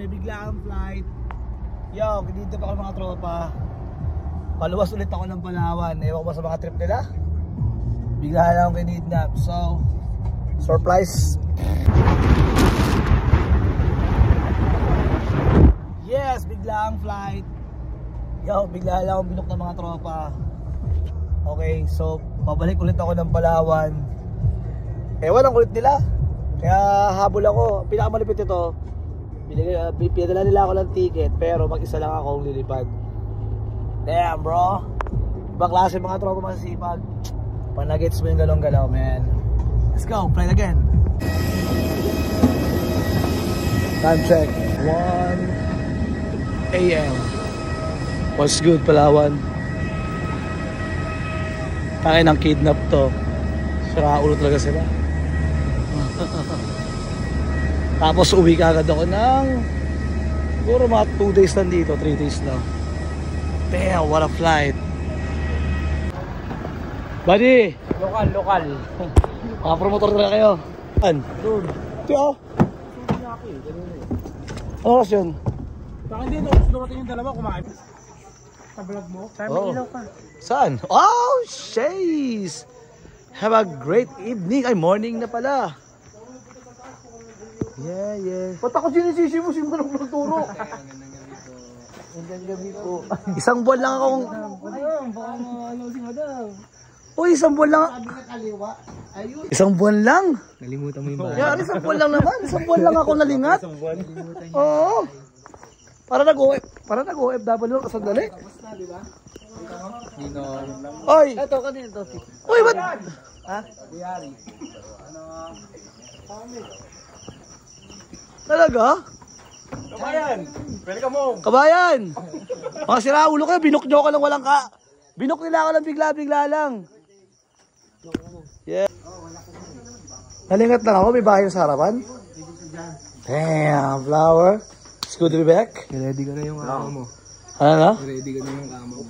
may biglaang flight. Yo, dito pa ako mga tropa. Paluwas ulit ako ng Palawan. Ewan ko ba sa mga trip nila? Bigla lang akong kinidnap. So, surprise. Yes, biglaang flight. Yo, bigla lang akong binok ng mga tropa. Okay, so pabalik ulit ako ng Palawan. Ewan ang kulit nila. Kaya habol ako. Pinakamalipit ito, pinadala nila ako ng ticket, pero mag-isa lang akong lilipad. Damn bro, ibang klase mga tropa, masisipag. Pag nag-gets mo yung galong-galaw, man. Let's go, play again. Time check, 1 AM. What's good, Palawan? Tayo ng kidnap to. Sira ulo talaga sila. Tapos uwi ka agad ako ng siguro mga 2 days lang dito, 3 days lang. Damn, what a flight. Buddy! Lokal. Mga promotor na kayo. Saan? Doon. Ito oh. Ano oras yun? Baka hindi, dumating yung dalawa kumain. Sa vlog mo? Sabi ilaw ka. Saan? Oh, shays! Have a great evening. Ay, morning na pala. Yeah. Ba't ako sinisisi mo? Sino ka nagturo? Gabi po. Isang buwan lang akong... Ayun, baka ano si madam. Uy, isang buwan lang. Isang buwan lang. Nalimutan mo yung bahay. Yeah, isang buwan lang naman. Isang buwan lang ako nalingat. Oo. Para nag-OFW ka sandali. Oy! Ito, kanina ito. Uy, ba't? Ha? Buyari. Talaga? Kabayan! Welcome home! Kabayan! Mga siraulo kayo, binok nyo ka lang walang ka. Binok nila ako lang bigla-bigla lang. Yeah. Nalingat lang ako, may bahay sa harapan. Damn, flower. It's good to be back. Ready ka na yung kama mo. Ano na? Ready ka na yung kama mo.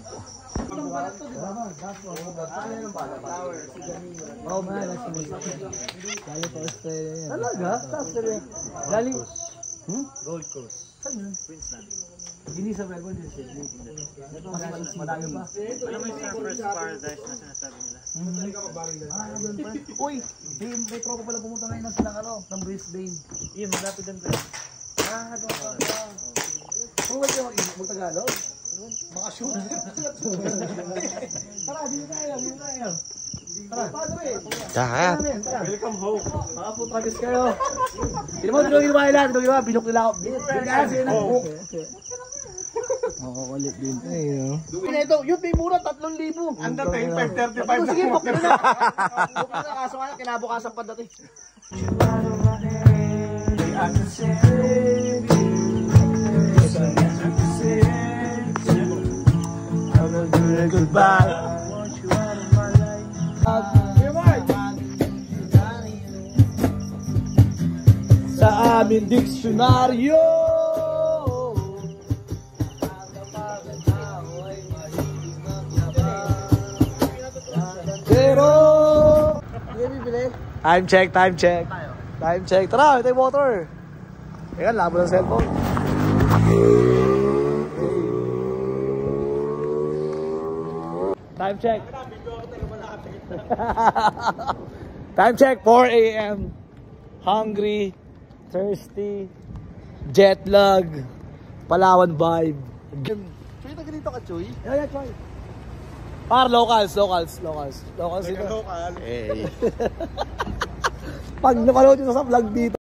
Oh man, galing pa Australia yan. Talaga? Sa Australia? Galing? Gold Coast. Queensland. Hindi sa Melbourne din siya. Madami pa. Ano mo yung surfer's paradise na sinasabi nila? Doon pa. Uy, may tropa pala pumunta ngayon ng silang ng Brisbane. Yun, malapit din ba? Doon pa. Kung wala yung mag-Tagalog? Mga shoot. Tara, dito tayo. Tara, padre. Tara. Welcome home. Mga putragis kayo. Tinong ginawa nila. Binok nila ako. Kasi nag-book. Makakulit din. Ay, no? Ito, yun may mura, 3,000. Ang dating 535. Sige, book na. Book na, kaso nga kinabukasan pa dati. Goodbye. Sa aming diksyonaryo, pero time check. Tara, ito yung motor. Ayan, labo ng cellphone. Time check. Time check, 4 AM. Hungry, thirsty, jet lag, Palawan vibe. Chuy, taga dito ka, Chuy? Yeah, Chuy. Par locals dito. Local. Hey. Pag napanood nyo sa vlog dito.